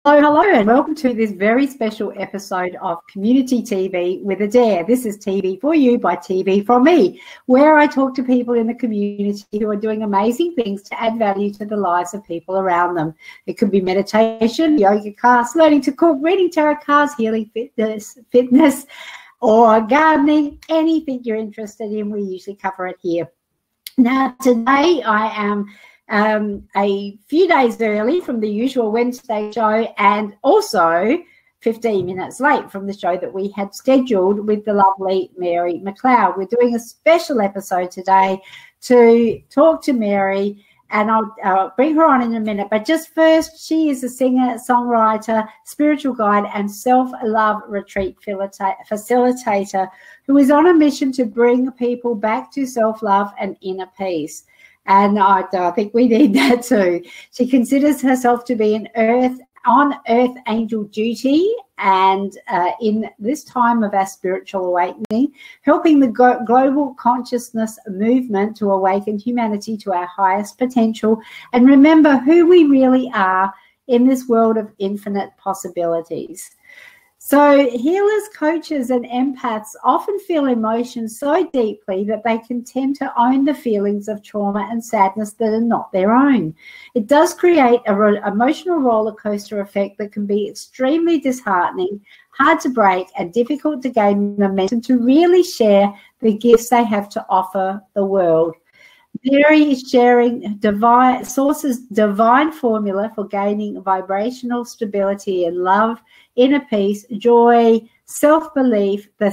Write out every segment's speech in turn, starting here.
Hello, and welcome to this very special episode of Community TV with Adaire. This is TV for you by TV from me, where I talk to people in the community who are doing amazing things to add value to the lives of people around them. It could be meditation, yoga class, learning to cook, reading tarot cards, healing, fitness, or gardening. Anything you're interested in, we usually cover it here. Now, today I am a few days early from the usual Wednesday show, and also 15 minutes late from the show that we had scheduled with the lovely Mary McCloud. We're doing a special episode today to talk to Mary, and I'll bring her on in a minute. But just first, she is a singer, songwriter, spiritual guide, and self-love retreat facilitator who is on a mission to bring people back to self-love and inner peace. And I think we need that too. She considers herself to be on earth angel duty, and in this time of our spiritual awakening, helping the global consciousness movement to awaken humanity to our highest potential and remember who we really are in this world of infinite possibilities. So healers, coaches, and empaths often feel emotions so deeply that they can tend to own the feelings of trauma and sadness that are not their own. It does create an emotional roller coaster effect that can be extremely disheartening, hard to break, and difficult to gain momentum to really share the gifts they have to offer the world. Mary is sharing divine formula for gaining vibrational stability and love, inner peace, joy, self-belief, the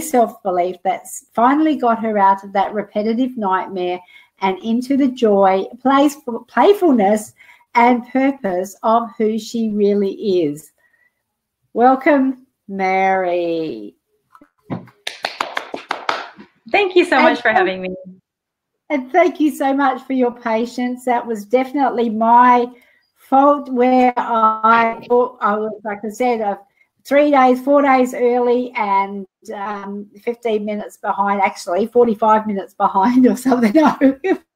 self-belief that's finally got her out of that repetitive nightmare and into the joy, playfulness, and purpose of who she really is. Welcome, Mary. Thank you so much for having me. And thank you so much for your patience. That was definitely my fault, where I thought I was, like I said, 4 days early and 15 minutes behind, actually 45 minutes behind or something. Time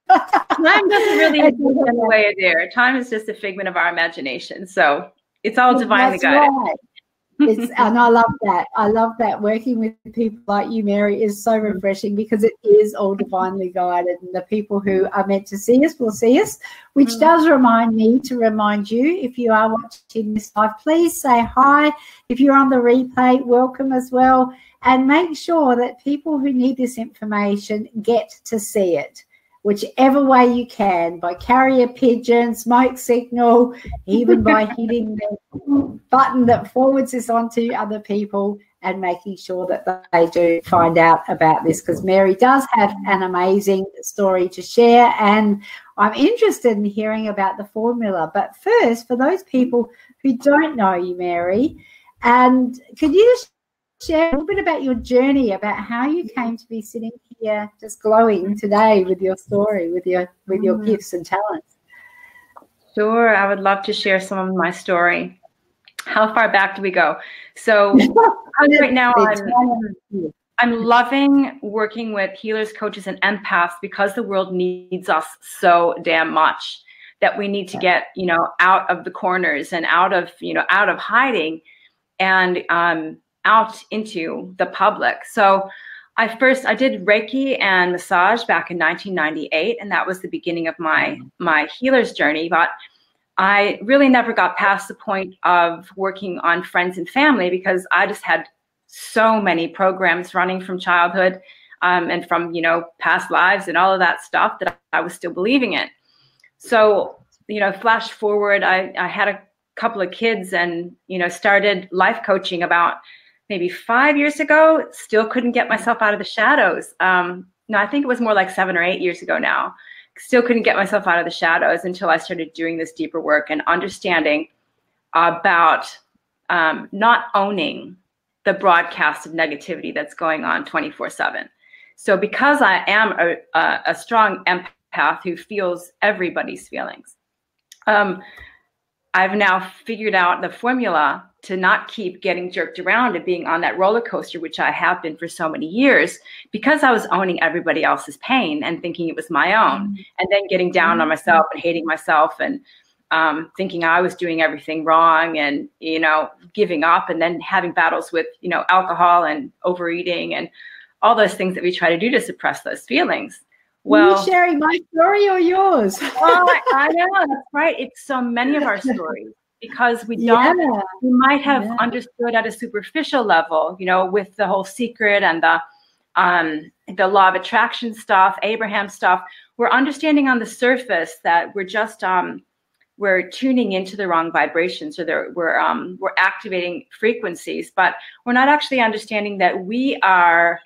doesn't really exist in the way, Adaire. Time is just a figment of our imagination. So it's all divinely guided. Right. And I love that. I love that. Working with people like you, Mary, is so refreshing because it is all divinely guided, and the people who are meant to see us will see us, which does remind me to remind you, if you are watching this live, please say hi. If you're on the replay, welcome as well, and make sure that people who need this information get to see it, whichever way you can, by carrier pigeon, smoke signal, even by hitting the button that forwards this on to other people and making sure that they do find out about this, because Mary does have an amazing story to share, and I'm interested in hearing about the formula. But first, for those people who don't know you, Mary, and could you just share a little bit about your journey, about how you came to be sitting here just glowing today with your story, with your gifts and talents? Sure, I would love to share some of my story. How far back do we go? So right now I'm loving working with healers, coaches, and empaths because the world needs us so damn much that we need to get, out of the corners and out of hiding and out into the public. So I did Reiki and massage back in 1998, and that was the beginning of my healer's journey. But I really never got past the point of working on friends and family because I just had so many programs running from childhood and from, past lives and all of that stuff that I was still believing in. So, flash forward, I had a couple of kids and, started life coaching about maybe 5 years ago. Still couldn't get myself out of the shadows. No, I think it was more like 7 or 8 years ago now. Still couldn't get myself out of the shadows until I started doing this deeper work and understanding about not owning the broadcast of negativity that's going on 24/7. So because I am a strong empath who feels everybody's feelings, I've now figured out the formula to not keep getting jerked around and being on that roller coaster, which I have been for so many years, because I was owning everybody else's pain and thinking it was my own, and then getting down on myself and hating myself and thinking I was doing everything wrong and, you know, giving up, and then having battles with, you know, alcohol and overeating and all those things that we try to do to suppress those feelings. Well, are you sharing my story or yours? I know, that's right. It's so many of our stories, because we don't, we might have understood at a superficial level, you know, with the whole secret and the law of attraction stuff, Abraham stuff. We're understanding on the surface that we're just we're tuning into the wrong vibrations, or we're activating frequencies, but we're not actually understanding that we are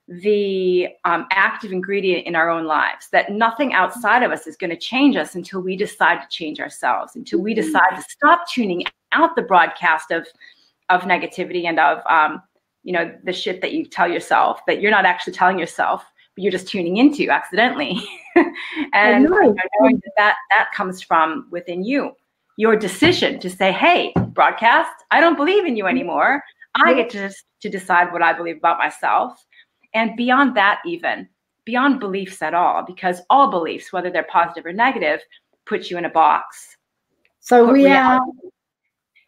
the active ingredient in our own lives, that nothing outside of us is going to change us until we decide to change ourselves, until we decide to stop tuning out the broadcast of negativity and of you know, the shit that you tell yourself that you're not actually telling yourself, but you're just tuning into accidentally. And knowing that comes from within you, your decision to say, hey, broadcast, I don't believe in you anymore. I get to decide what I believe about myself. And beyond that, even beyond beliefs at all, because all beliefs, whether they're positive or negative, put you in a box. So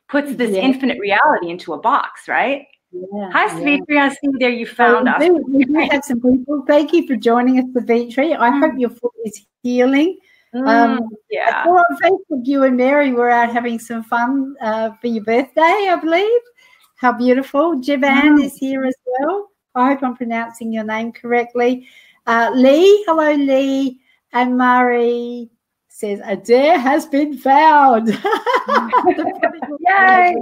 puts this infinite reality into a box, right? Yeah, Hi, Savitri. I see you there. You found us. We do have some people. Thank you for joining us, Savitri. I hope your foot is healing. I saw on Facebook you and Mary were out having some fun for your birthday, I believe. How beautiful. Jivan is here as well. I hope I'm pronouncing your name correctly. Lee, hello, Lee. And Marie says, Adaire has been found. Yay!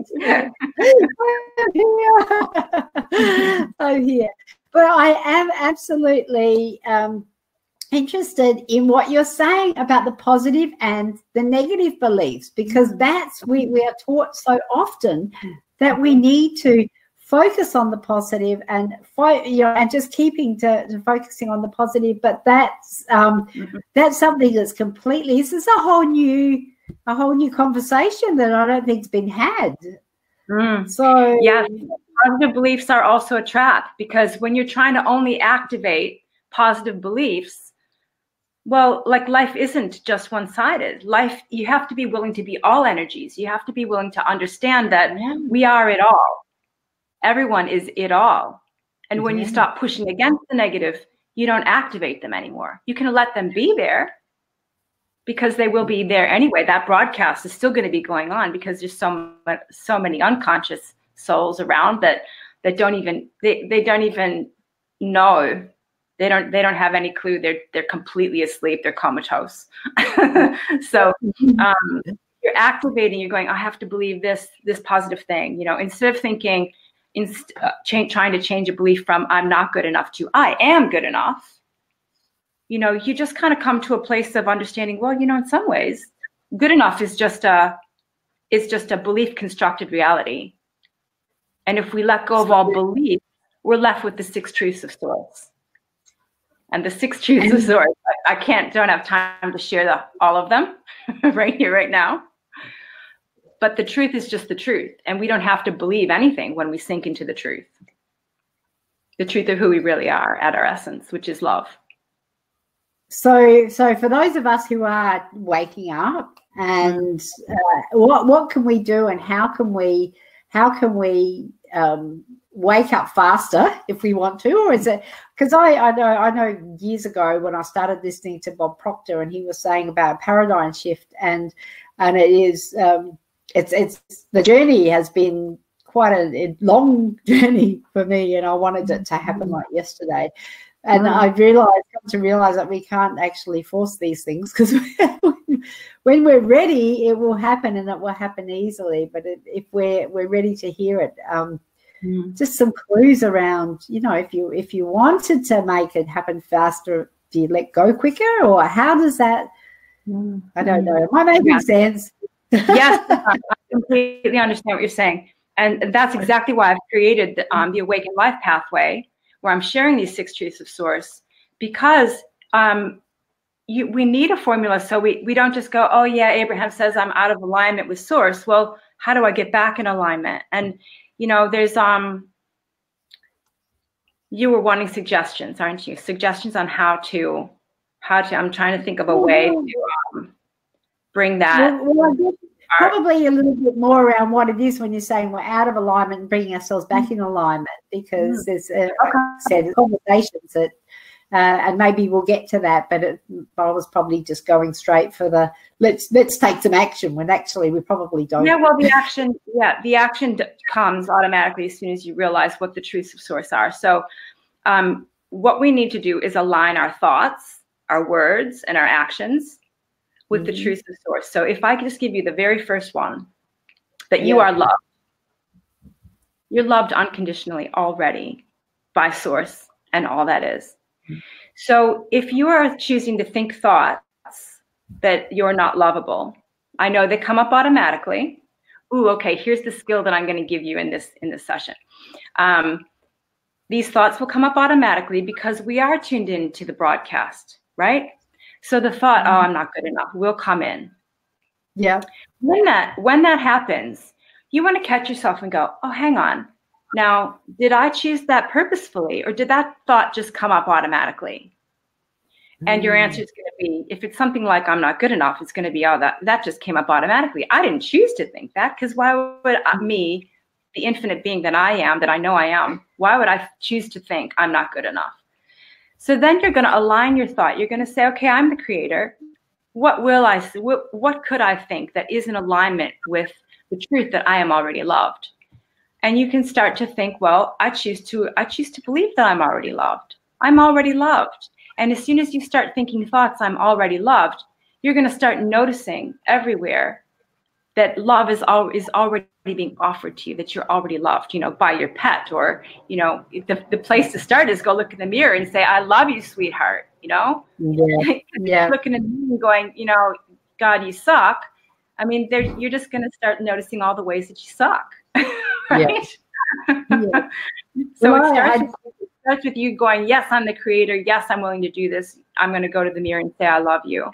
I'm here. But I am absolutely interested in what you're saying about the positive and the negative beliefs, because that's we are taught so often that we need to focus on the positive and and just keeping to focusing on the positive. But that's something that's completely, this is a whole new conversation that I don't think's been had. So yeah, positive beliefs are also a trap, because when you're trying to only activate positive beliefs, well, like, life isn't just one-sided. Life, you have to be willing to be all energies. You have to be willing to understand that we are it all. Everyone is it all. And when you stop pushing against the negative, you don't activate them anymore. You can let them be there, because they will be there anyway. That broadcast is still going to be going on, because there's so many unconscious souls around that don't even they don't even know. They don't have any clue. They're completely asleep. They're comatose. So you're activating. You're going, I have to believe this positive thing. You know, instead of thinking, trying to change a belief from I'm not good enough to I am good enough. You know, you just kind of come to a place of understanding, well, you know, in some ways, good enough is just a belief constructed reality. And if we let go of all belief, we're left with the 6 truths of Source. And the 6 truths of Source, don't have time to share all of them right here, right now. But the truth is just the truth. And we don't have to believe anything when we sink into the truth of who we really are at our essence, which is love. So for those of us who are waking up, and what can we do, and how can we wake up faster if we want to? Or is it, because I know years ago when I started listening to Bob Proctor, and he was saying about paradigm shift, and it is it's the journey has been quite a long journey for me, and I wanted it to happen like yesterday. And I've come to realize that we can't actually force these things, because when we're ready, it will happen, and it will happen easily. But if we're ready to hear it, just some clues around, you know, if you wanted to make it happen faster, do you let go quicker, or how does that? I don't know. Am I making sense? Yes, I completely understand what you're saying. And that's exactly why I've created the Awaken Life Pathway, where I'm sharing these 6 truths of Source, because we need a formula. So we don't just go, oh yeah, Abraham says I'm out of alignment with Source. Well, how do I get back in alignment? And, you know, there's, you were wanting suggestions, aren't you? Suggestions on how to, I'm trying to think of a way to, bring that. Well, I guess probably a little bit more around what it is when you're saying we're out of alignment and bringing ourselves back in alignment, because there's, like I said, conversations that, and maybe we'll get to that, but I was probably just going straight for the let's take some action when actually we probably don't. Yeah, well, the action comes automatically as soon as you realize what the truths of source are. So what we need to do is align our thoughts, our words, and our actions with the truth of source. So if I could just give you the very first one, that you are loved. You're loved unconditionally already by source and all that is. So if you are choosing to think thoughts that you're not lovable, I know they come up automatically. Ooh, okay, here's the skill that I'm going to give you in this session. These thoughts will come up automatically because we are tuned into the broadcast, right? So the thought, oh, I'm not good enough, will come in. Yeah. When that happens, you want to catch yourself and go, oh, hang on. Now, did I choose that purposefully, or did that thought just come up automatically? And your answer is going to be, if it's something like I'm not good enough, it's going to be, oh, that just came up automatically. I didn't choose to think that, because why would me, the infinite being that I am, that I know I am, why would I choose to think I'm not good enough? So then you're going to align your thought. You're going to say, okay, I'm the creator. What could I think that is in alignment with the truth that I am already loved? And you can start to think, well, I choose to believe that I'm already loved. I'm already loved. And as soon as you start thinking thoughts, I'm already loved, you're going to start noticing everywhere that love is already being offered to you, that you're already loved, by your pet, or, the place to start is go look in the mirror and say, I love you, sweetheart, Yeah. Looking at me and going, God, you suck. I mean, you're just going to start noticing all the ways that you suck, right? Yeah. So well, it starts with you going, yes, I'm the creator. Yes, I'm willing to do this. I'm going to go to the mirror and say, I love you.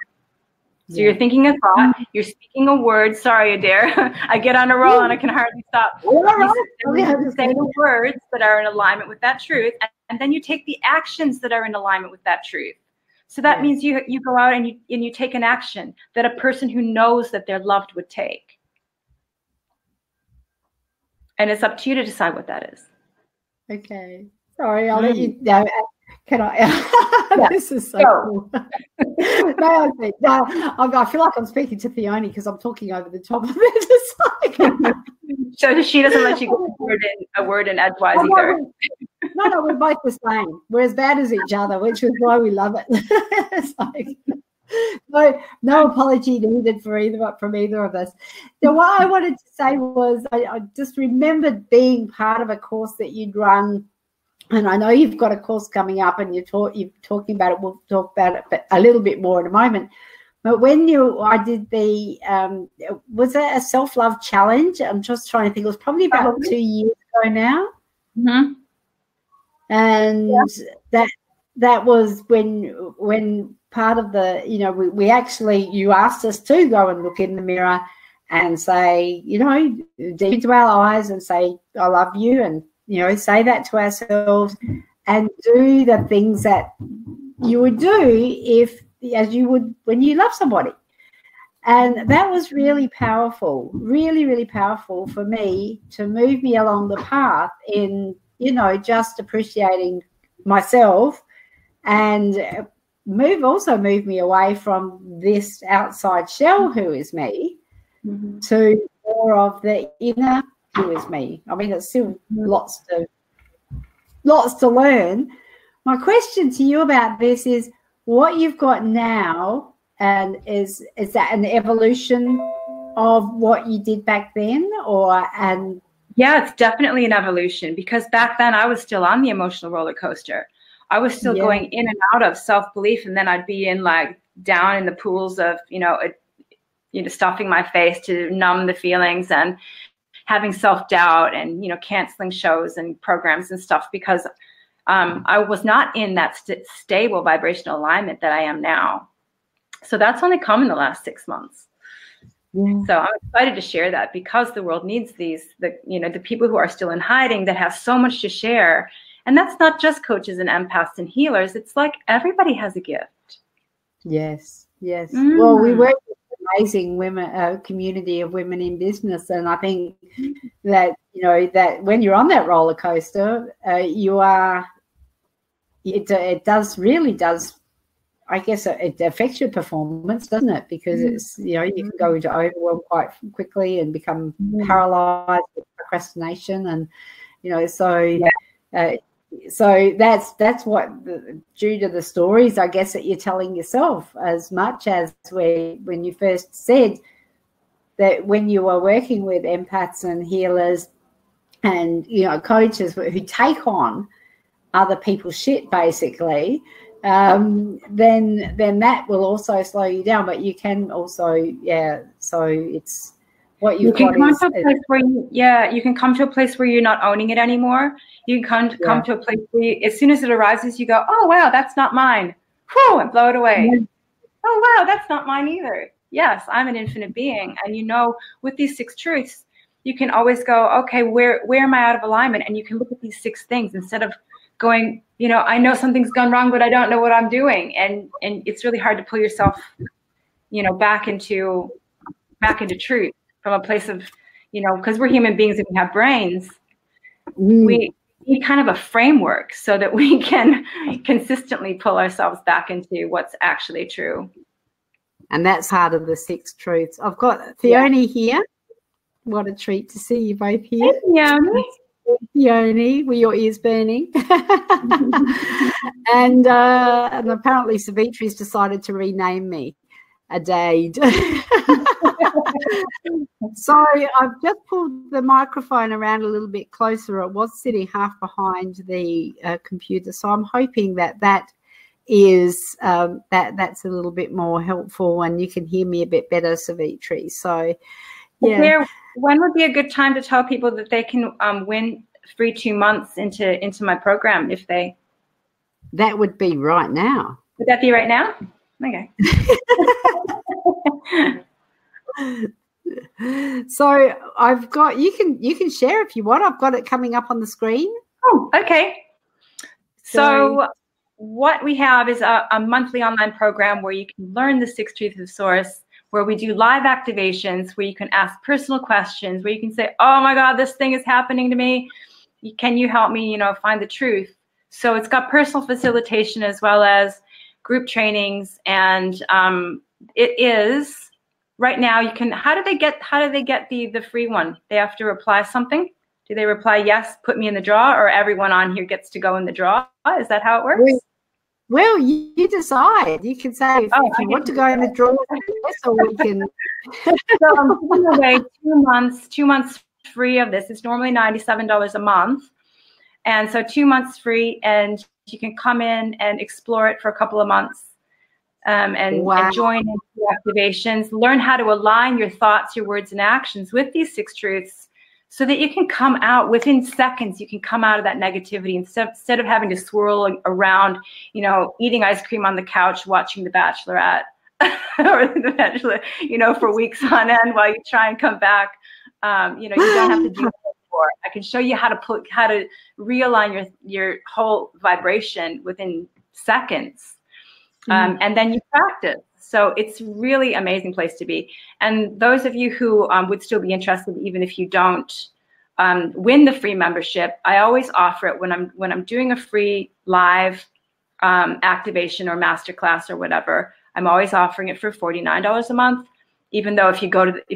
So you're thinking a thought, you're speaking a word. Sorry, Adaire. I get on a roll and I can hardly stop. You say the words that are in alignment with that truth, and then you take the actions that are in alignment with that truth. So that means you go out and you take an action that a person who knows that they're loved would take. And it's up to you to decide what that is. Okay. Sorry, I'll let you know. Can I? This is so cool. No, I feel like I'm speaking to Theone because I'm talking over the top of it. So she doesn't let you get a word in edgewise either. No, we're both the same. We're as bad as each other, which is why we love it. It's like, no apology needed from either of us. Now, what I wanted to say was I just remembered being part of a course that you'd run. And I know you've got a course coming up and you're talking about it. We'll talk about it a little bit more in a moment. But when I did was it a self-love challenge? I'm just trying to think. It was probably about 2 years ago now. Mm-hmm. And that was when part of the, we actually, you asked us to go and look in the mirror and say, deep into our eyes and say, I love you, and say that to ourselves and do the things that you would do as you would when you love somebody. And that was really powerful, really, really powerful for me to move me along the path in, just appreciating myself, and also move me away from this outside shell who is me to more of the inner who is me. I mean, it's still lots to learn. My question to you about this is, what you've got now, and is that an evolution of what you did back then, Yeah, it's definitely an evolution, because back then I was still on the emotional roller coaster. I was still going in and out of self-belief, and then I'd be in down in the pools of stuffing my face to numb the feelings, and having self-doubt, and canceling shows and programs and stuff, because I was not in that stable vibrational alignment that I am now. So that's only come in the last 6 months. So I'm excited to share that, because the world needs the people who are still in hiding, that have so much to share. And that's not just coaches and empaths and healers. It's like everybody has a gift. Yes. Well, we work with amazing women community of women in business, and I think that that when you're on that roller coaster, you are. It does really does. I guess it affects your performance, doesn't it? Because it's you can go into overwhelm quite quickly and become paralyzed with procrastination, and so that's what due to the stories, I guess, that you're telling yourself, as much as when you first said that when you were working with empaths and healers and coaches who take on other people's shit, basically. Then that will also slow you down, but you can also, so it's what you can come to a place where you can come to a place where you're not owning it anymore. You can come to a place where as soon as it arises, you go, oh, wow, that's not mine. Whew, and blow it away. Oh, wow, that's not mine either. Yes, I'm an infinite being. And with these 6 truths, you can always go, okay, where am I out of alignment? And you can look at these 6 things instead of going, I know something's gone wrong, but I don't know what I'm doing. And it's really hard to pull yourself, back into truth from a place of, because we're human beings and we have brains. We need kind of a framework so that we can consistently pull ourselves back into what's actually true. And that's part of the 6 truths. I've got Fiona here. What a treat to see you both here. Yeah. Yoni, were your ears burning? and apparently Savitri's decided to rename me Adaire. So I've just pulled the microphone around a little bit closer. It was sitting half behind the computer, so I'm hoping that is that's a little bit more helpful and you can hear me a bit better, Savitri. So yeah. When would be a good time to tell people that they can win free 2 months into my program if they? That would be right now. Would that be right now? Okay. So I've got you can share if you want. I've got it coming up on the screen. Oh, okay. So what we have is a monthly online program where you can learn the 6 truths of Source, where we do live activations, where you can ask personal questions, where you can say, oh my God, this thing is happening to me. Can you help me, find the truth? So it's got personal facilitation as well as group trainings. And it is right now you can, how do they get the free one? They have to reply something. Do they reply, yes, put me in the draw, or everyone on here gets to go in the draw? Is that how it works? Well, you decide. You can say if you want to go in the draw, or we can. So I'm giving away 2 months free of this. It's normally $97 a month. And so 2 months free, and you can come in and explore it for a couple of months and join into activations, learn how to align your thoughts, your words, and actions with these 6 truths so that you can come out within seconds. You can come out of that negativity instead of having to swirl around, eating ice cream on the couch, watching The Bachelorette or The Bachelor, for weeks on end while you try and come back. You don't have to do that anymore. I can show you how to realign your whole vibration within seconds. And then you practice. So it's really amazing place to be. And those of you who would still be interested, even if you don't win the free membership, I always offer it when I'm doing a free live activation or masterclass or whatever. I'm always offering it for $49 a month, even though if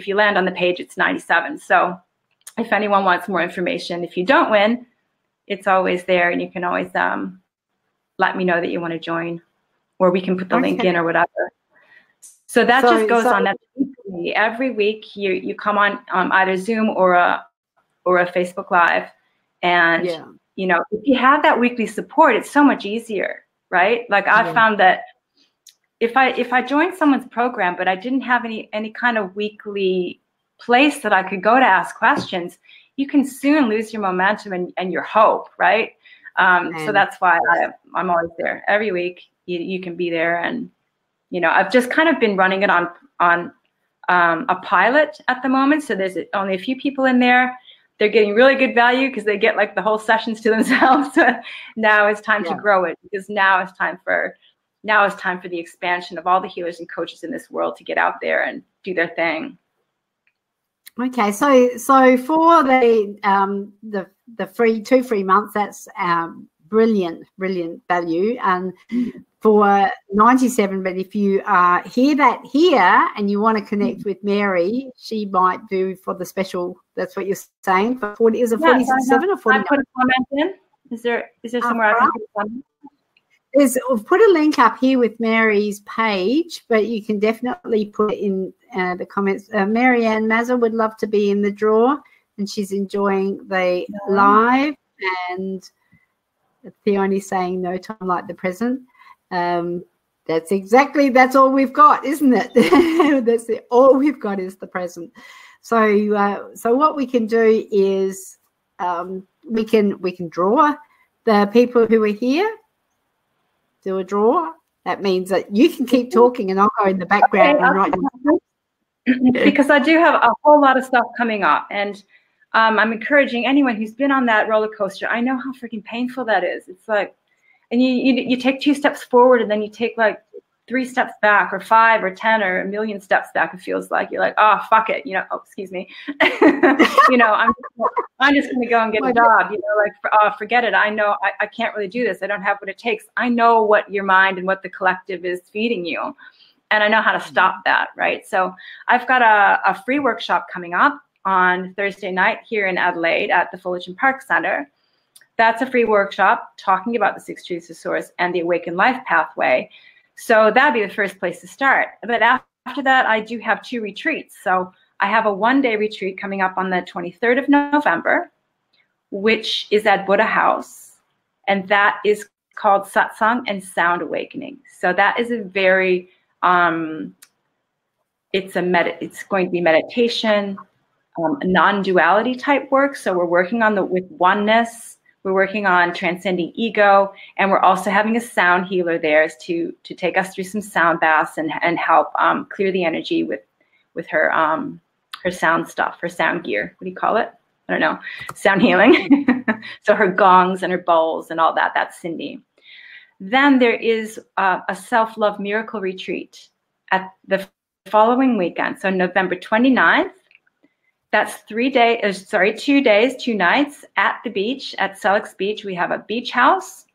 you land on the page, it's $97. So if anyone wants more information, if you don't win, it's always there, and you can always let me know that you want to join, or we can put the link in or whatever. So that just goes on. That's weekly. Every week you come on either Zoom or a Facebook Live, and if you have that weekly support, it's so much easier, right? Like I found that if I joined someone's program, but I didn't have any kind of weekly place that I could go to ask questions, you can soon lose your momentum and your hope, right? So that's why I'm always there every week. You can be there, and I've just kind of been running it on a pilot at the moment. So there's only a few people in there. They're getting really good value because they get like the whole sessions to themselves. Now it's time to grow it, because now it's time for now is time for the expansion of all the healers and coaches in this world to get out there and do their thing. Okay, so for the two free months, that's brilliant value, and for 97. But if you hear that here and you want to connect with Mary, she might do for the special. That's what you're saying. For 40, is it 47 or 49? I put a comment in. Is there somewhere I can put a comment? I've put a link up here with Mary's page, but you can definitely put it in the comments. Marianne Mazza would love to be in the draw, and she's enjoying the live. And Theonie's saying no time like the present. That's all we've got, isn't it? All we've got is the present. So what we can do is we can draw the people who are here. Do a draw. That means that you can keep talking and I'll go in the background and write. Because I do have a whole lot of stuff coming up, and I'm encouraging anyone who's been on that roller coaster. I know how freaking painful that is. It's like, and you take 2 steps forward and then you take like 3 steps back, or 5 or 10 or a million steps back. It feels like you're like, oh, fuck it, oh, excuse me, I'm just gonna go and get a job, like, forget it. I know I can't really do this. I don't have what it takes. I know what your mind and what the collective is feeding you, and I know how to stop that, right? So I've got a free workshop coming up on Thursday night here in Adelaide at the Fullerton Park Center. That's a free workshop talking about the 6 Truths of Source and the Awaken Life Pathway. So that'd be the first place to start. But after that, I do have 2 retreats. So I have a 1-day retreat coming up on the 23rd of November, which is at Buddha House. And that is called Satsang and Sound Awakening. So that is a very, it's going to be meditation, non-duality type work. So we're working with oneness. We're working on transcending ego, and we're also having a sound healer there to take us through some sound baths and help clear the energy with her sound stuff, her sound gear. What do you call it? I don't know. Sound healing. So her gongs and her bowls and all that. That's Cindy. Then there is a self-love miracle retreat at the following weekend. So November 29th. That's 2 days, 2 nights at the beach, at Sellex Beach. We have a beach house.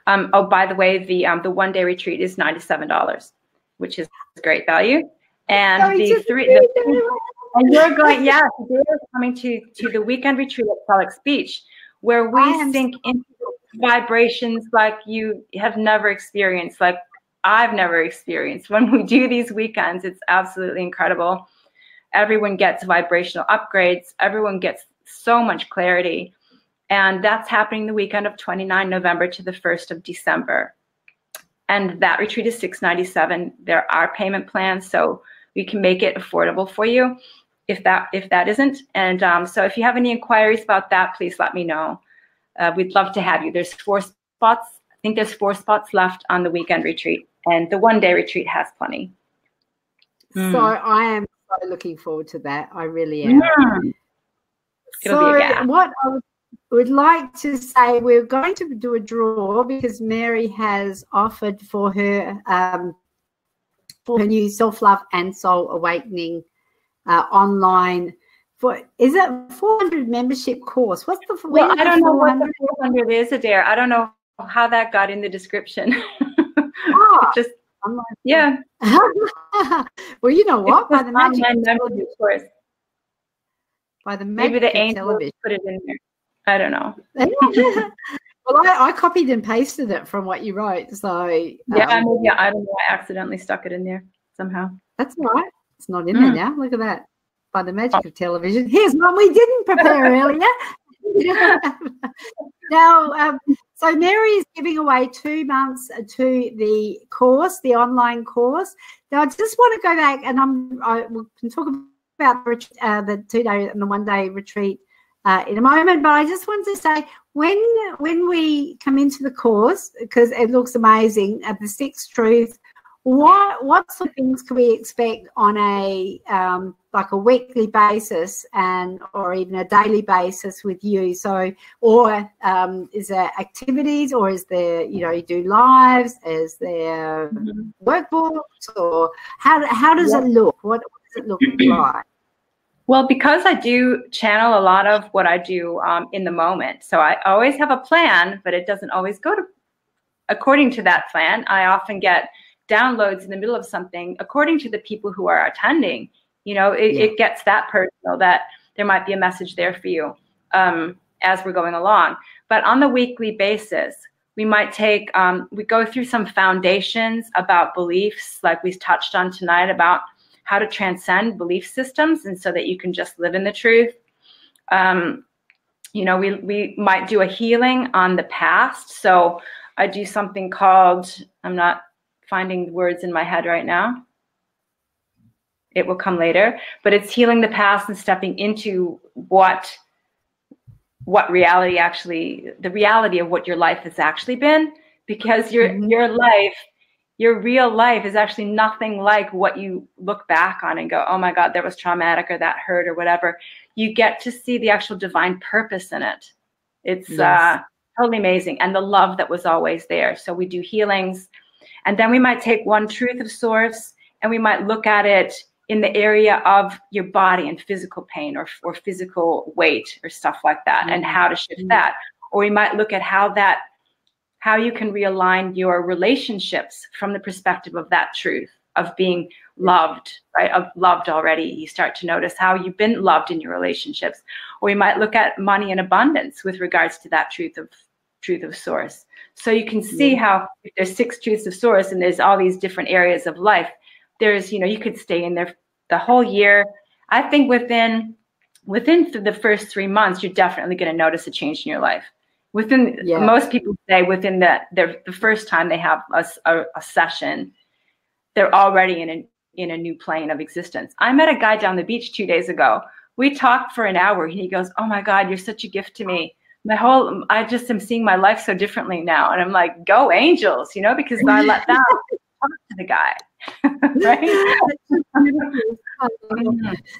Oh, by the way, the 1-day retreat is $97, which is great value. And and you're going, you're coming to the weekend retreat at Sellex Beach, where we sink into vibrations like you have never experienced, like I've never experienced. When we do these weekends, it's absolutely incredible. Everyone gets vibrational upgrades. Everyone gets so much clarity. And that's happening the weekend of 29 November to the 1st of December. And that retreat is $697. There are payment plans, so we can make it affordable for you if that isn't. And so if you have any inquiries about that, please let me know. We'd love to have you. There's 4 spots. I think there's 4 spots left on the weekend retreat. And the 1-day retreat has plenty. So I am looking forward to that. I really am. It'll be a gap. What I would like to say, we're going to do a draw because Mary has offered for her new self-love and soul awakening online. Is it 400 membership course? What's the? Well, I don't know what the 400 is, Adaire. I don't know how that got in the description. Just. Yeah. Well, you know what? By the magic course. By the magic maybe the angel television. Put it in there. I don't know. Well, I copied and pasted it from what you wrote. So I don't know. I accidentally stuck it in there somehow. That's all right. It's not in there now. Look at that. By the magic of television. Here's one we didn't prepare earlier. Now, so Mary is giving away 2 months to the course, the online course. Now, I just want to go back, and we can talk about the 2-day and the 1-day retreat in a moment. But I just wanted to say, when we come into the course, because it looks amazing, the 6 Truths, what sort of things can we expect on a like a weekly basis or even a daily basis with you? So, or is there activities, or is there, you know, you do lives? Is there workbooks, or how does it look? What does it look like? Well, because I do channel a lot of what I do in the moment, so I always have a plan, but it doesn't always go according to that plan. I often get downloads in the middle of something according to the people who are attending. You know, it gets that personal, that there might be a message there for you as we're going along. But on the weekly basis, we might take, we go through some foundations about beliefs, like we touched on tonight, about how to transcend belief systems, and so that you can just live in the truth. You know, we might do a healing on the past. So I do something called, I'm not finding the words in my head right now. It will come later, but it's healing the past and stepping into what reality actually, the reality of what your life has actually been, because your life, your real life is actually nothing like what you look back on and go, oh my God, that was traumatic, or that hurt, or whatever. You get to see the actual divine purpose in it. It's totally amazing. And the love that was always there. So we do healings, and then we might take one truth of source and we might look at it in the area of your body and physical pain or physical weight or stuff like that, and how to shift that. Or we might look at how you can realign your relationships from the perspective of that truth of being loved, right? Of loved already. You start to notice how you've been loved in your relationships. Or we might look at money and abundance with regards to that truth of source. So you can see how if there's 6 truths of source and there's all these different areas of life, there's, you know, you could stay in there the whole year. I think within the first 3 months, you're definitely going to notice a change in your life. Most people say within the first time they have a session, they're already in a new plane of existence. I met a guy down the beach 2 days ago. We talked for an hour, and he goes, oh my God, you're such a gift to me. I just am seeing my life so differently now. And I'm like, go angels, you know, because I let that talk to the guy. Right?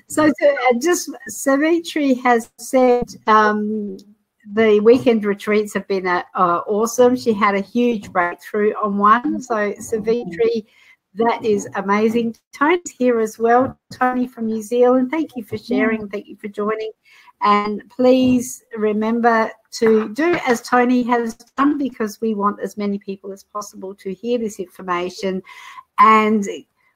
So just Savitri has said the weekend retreats have been awesome. She had a huge breakthrough on one. So Savitri, that is amazing. Tony's here as well. Tony from New Zealand, thank you for sharing. Thank you for joining. And please remember to do as Tony has done, because we want as many people as possible to hear this information. And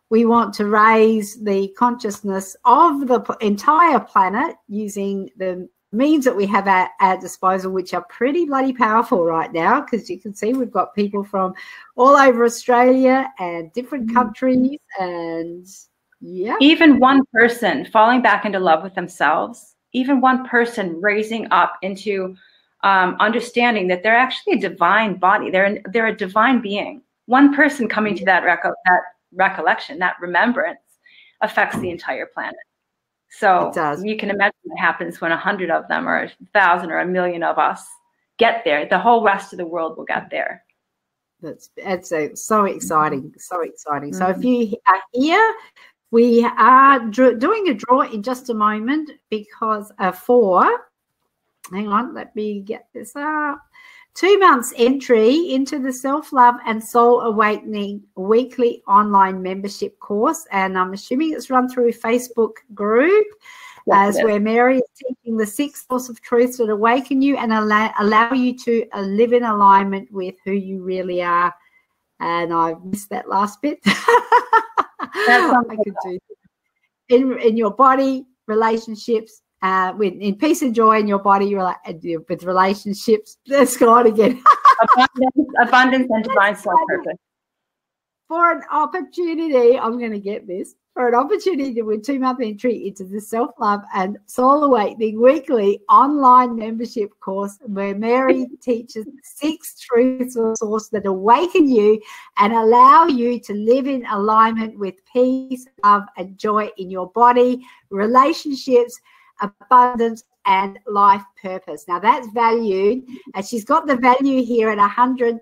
we want to raise the consciousness of the entire planet using the means that we have at our disposal, which are pretty bloody powerful right now, because you can see we've got people from all over Australia and different countries, and even one person falling back into love with themselves, even one person raising up into understanding that they're actually a divine body, they're a divine being. One person coming to that recollection, that remembrance, affects the entire planet. So you can imagine what happens when 100 of them, or 1,000 or 1,000,000 of us get there. The whole rest of the world will get there. That's so exciting, so exciting. So if you are here, we are doing a draw in just a moment, because hang on, let me get this up. 2 months entry into the Self-Love and Soul Awakening weekly online membership course. And I'm assuming it's run through a Facebook group, where Mary is teaching the 6 source of truths that awaken you and allow you to live in alignment with who you really are. And I missed that last bit. I could do in your body, relationships, in peace and joy in your body, with relationships. Let's go on again. abundance and divine self-purpose. For an opportunity, I'm going to get this. For an opportunity to win 2-month entry into the Self-Love and Soul Awakening weekly online membership course, where Mary teaches 6 truths of source that awaken you and allow you to live in alignment with peace, love, and joy in your body, relationships, abundance, and life purpose. Now that's valued, and she's got the value here at $100,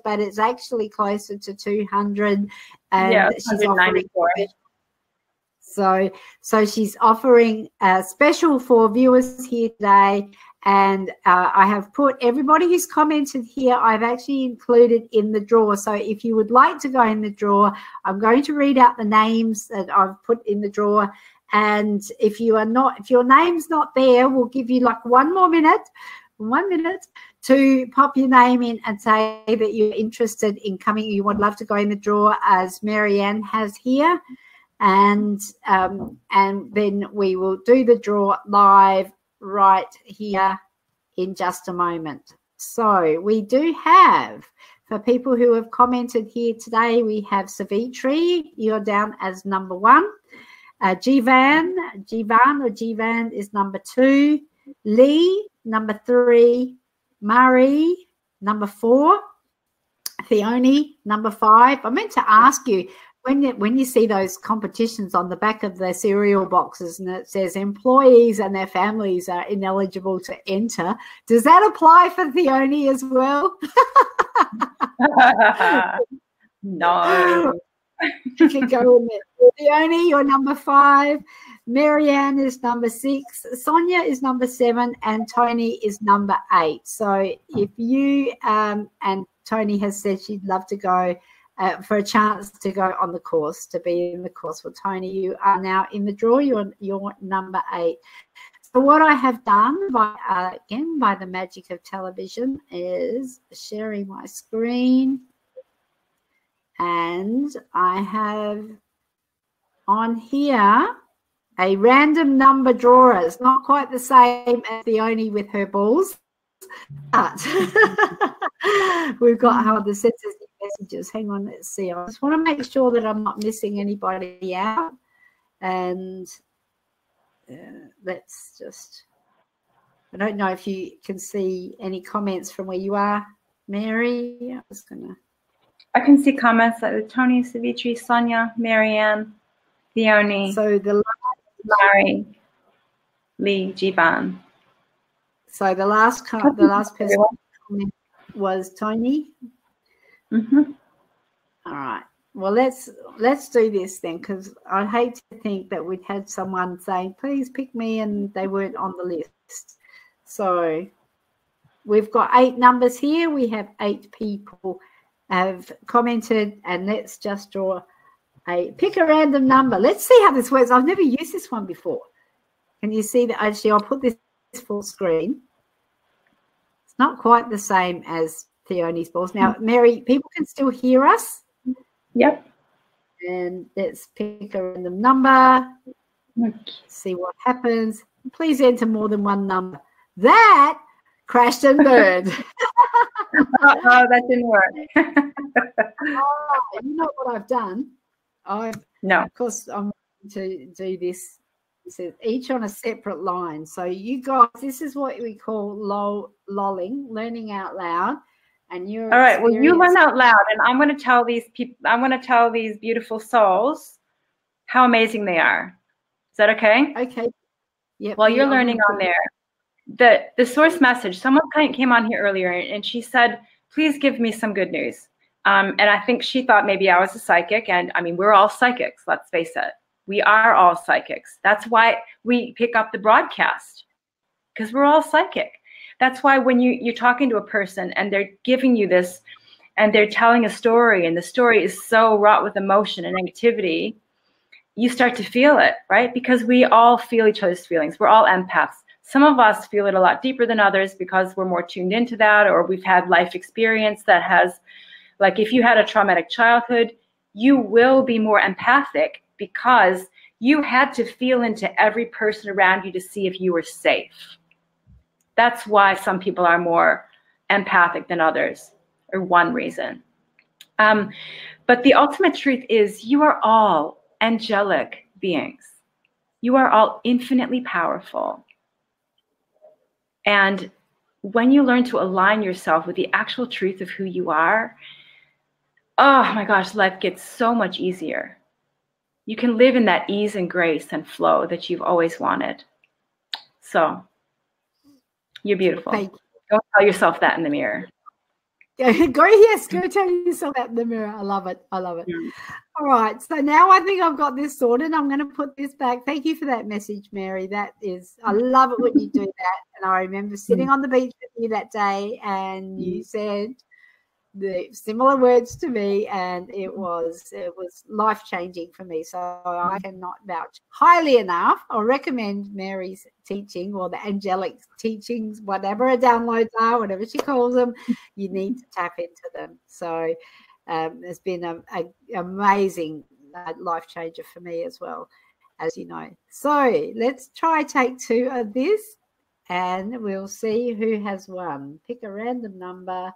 but it's actually closer to $200. And yeah, she's offering 194. so she's offering a special for viewers here today. And I have put everybody who's commented here, I've actually included in the draw. So if you would like to go in the draw, I'm going to read out the names that I've put in the draw. And if your name's not there, we'll give you like 1 minute to pop your name in and say that you're interested in coming. You would love to go in the draw, as Marianne has here. And then we will do the draw live right here in just a moment. So we do have, for people who have commented here today, we have Savitri, you're down as number 1. Jivan is number 2. Lee, number 3. Marie, number 4. Theone, number 5. I meant to ask you, when you see those competitions on the back of the cereal boxes and it says employees and their families are ineligible to enter, does that apply for Theone as well? No. You can go in there. Theone, you're number 5. Marianne is number 6. Sonia is number 7. And Tony is number 8. So if you and Tony has said she'd love to go for a chance to go on the course, to be in the course. Well, Tony, you are now in the draw. You're number 8. So what I have done, again, by the magic of television, is sharing my screen. And I have on here a random number drawer. It's not quite the same as the Oni with her balls. But we've got how the sets of messages. Hang on, let's see. I just want to make sure that I'm not missing anybody out. And let's just, I don't know if you can see any comments from where you are, Mary. I can see comments like Tony, Savitri, Sonia, Marianne, Theone. So the Larry, Lee, Jivan. So the last person was Tony. Mm-hmm. All right. Well, let's do this then, because I hate to think that we'd had someone saying, please pick me, and they weren't on the list. So we've got 8 numbers here. We have 8 people have commented, and let's just pick a random number. Let's see how this works. I've never used this one before. Can you see that? Actually, I'll put this full screen. It's not quite the same as Theone's balls. Now, Mary, people can still hear us. Yep. And let's pick a random number. See what happens. Please enter more than 1 number. That crashed and burned. Oh, that didn't work. You know what I've done? No. Of course, I'm going to do this. So each on a separate line. So you guys, this is what we call lolling, learning out loud. And you're all right. Well, you learn out loud, and I'm going to tell these people. I'm going to tell these beautiful souls how amazing they are. Is that okay? Okay. Yeah. While you're learning on there, the source message. Someone came on here earlier, and she said, "Please give me some good news." And I think she thought maybe I was a psychic, and I mean, we're all psychics. Let's face it. We are all psychics. That's why we pick up the broadcast, because we're all psychic. That's why when you're talking to a person and they're giving you this and they're telling a story, and the story is so wrought with emotion and negativity, you start to feel it, right? Because we all feel each other's feelings. We're all empaths. Some of us feel it a lot deeper than others because we're more tuned into that, or we've had life experience that has, like if you had a traumatic childhood, you will be more empathic because you had to feel into every person around you to see if you were safe. That's why some people are more empathic than others, or one reason. But the ultimate truth is you are all angelic beings. You are all infinitely powerful. And when you learn to align yourself with the actual truth of who you are, oh my gosh, life gets so much easier. You can live in that ease and grace and flow that you've always wanted. So you're beautiful. Don't tell yourself that in the mirror. Go tell yourself that in the mirror. I love it. I love it. Mm. All right. So now I think I've got this sorted. I'm going to put this back. Thank you for that message, Mary. That is, I love it when you do that. And I remember sitting on the beach with you that day, and you said the similar words to me, and it was life-changing for me. So I cannot vouch highly enough or recommend Mary's teaching, or the angelic teachings, whatever her downloads are, whatever she calls them. You need to tap into them. So it's been an amazing life changer for me as well, as you know. So let's try take 2 of this, and we'll see who has won. Pick a random number.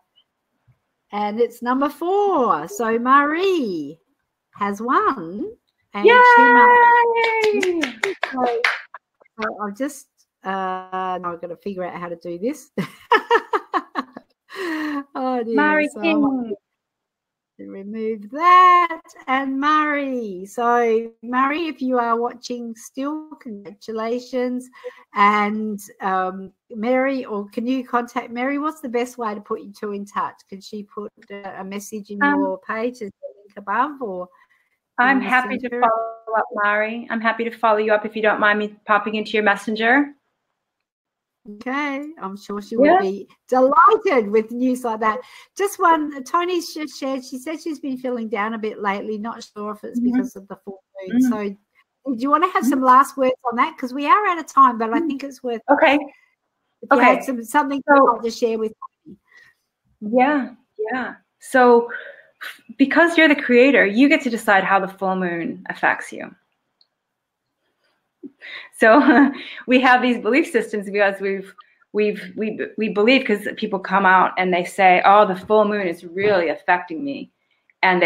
And it's number 4. So Marie has won. And Yay! So I've just now I've got to figure out how to do this. Oh dear. Marie so King. Remove that, and Murray. So Murray, if you are watching still, congratulations. And Mary, or can you contact Mary? What's the best way to put you two in touch? Can she put a message in your page, as the link above, or? I'm happy to follow up, Mary. I'm happy to follow you up if you don't mind me popping into your messenger. Okay, I'm sure she would be delighted with news like that. Just one, Tony's just shared, she said she's been feeling down a bit lately, not sure if it's because of the full moon. So do you want to have some last words on that? Because we are out of time, but I think it's worth something to share with me. Yeah. So because you're the creator, you get to decide how the full moon affects you. So we have these belief systems because we believe, because people come out and they say, oh, the full moon is really affecting me. And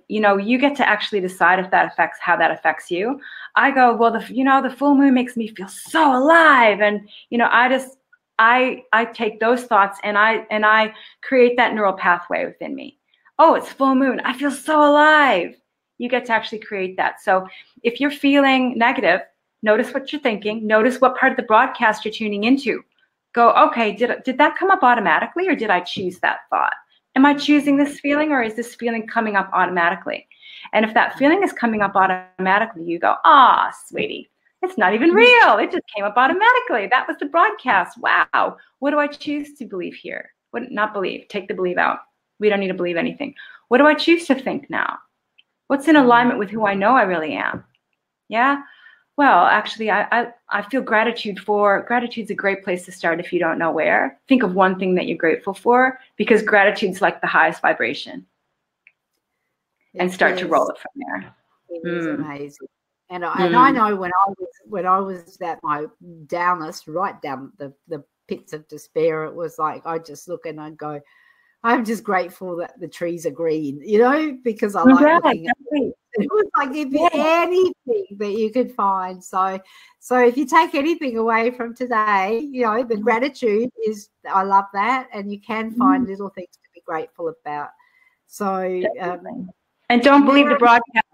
you know, you get to actually decide if that affects, how that affects you. I go, well, the full moon makes me feel so alive. And, you know, I take those thoughts and I create that neural pathway within me. Oh, it's full moon. I feel so alive. You get to actually create that. So if you're feeling negative, notice what you're thinking. Notice what part of the broadcast you're tuning into. Go, okay, did that come up automatically, or did I choose that thought? Am I choosing this feeling, or is this feeling coming up automatically? And if that feeling is coming up automatically, you go, ah, sweetie, it's not even real. It just came up automatically. That was the broadcast. Wow. What do I choose to believe here? What, not believe. Take the believe out. We don't need to believe anything. What do I choose to think now? What's in alignment with who I know I really am? Yeah. Well, actually, I feel gratitude for. Gratitude's a great place to start if you don't know where. Think of one thing that you're grateful for, because gratitude's like the highest vibration. And start to roll it from there. It is amazing. And I know when I was at my downest, right down the pits of despair, it was like I just look and I'd go, I'm just grateful that the trees are green, you know, because I like looking at them. It was like if anything that you could find. So if you take anything away from today, you know, the gratitude is, I love that. And you can find little things to be grateful about. So, and don't believe the broadcast.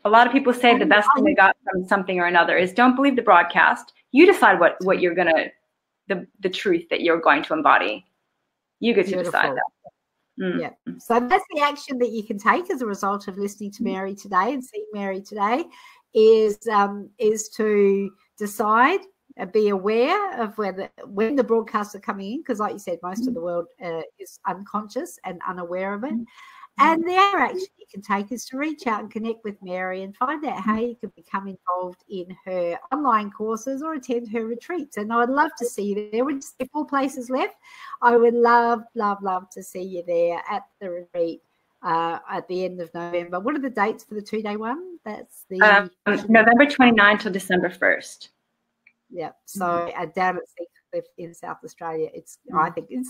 A lot of people say the best thing they got from something or another is don't believe the broadcast. You decide what you're going to, the truth that you're going to embody. You get to decide that. Yeah. So that's the action that you can take as a result of listening to Mary today and seeing Mary today is to decide, be aware of when the broadcasts are coming in, because like you said, most of the world is unconscious and unaware of it. And the other action you can take is to reach out and connect with Mary and find out how you can become involved in her online courses or attend her retreats. And I would love to see you there. We're just 4 places left. I would love, love, love to see you there at the retreat at the end of November. What are the dates for the 2-day one? That's the November 29th till December 1st. Yeah. So down at Seacliff in South Australia. I'm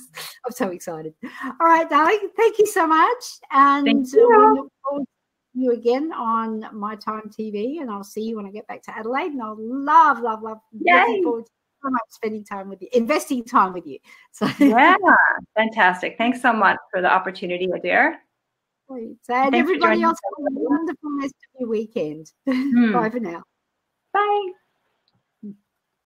so excited. All right, darling. Thank you so much. And we look forward to you again on My Time TV. And I'll see you when I get back to Adelaide. And I'll love, love, love. Looking forward to so much spending time with you, investing time with you. So yeah, fantastic. Thanks so much for the opportunity, Adaire. And everybody else, have a wonderful rest of your weekend. Bye for now. Bye.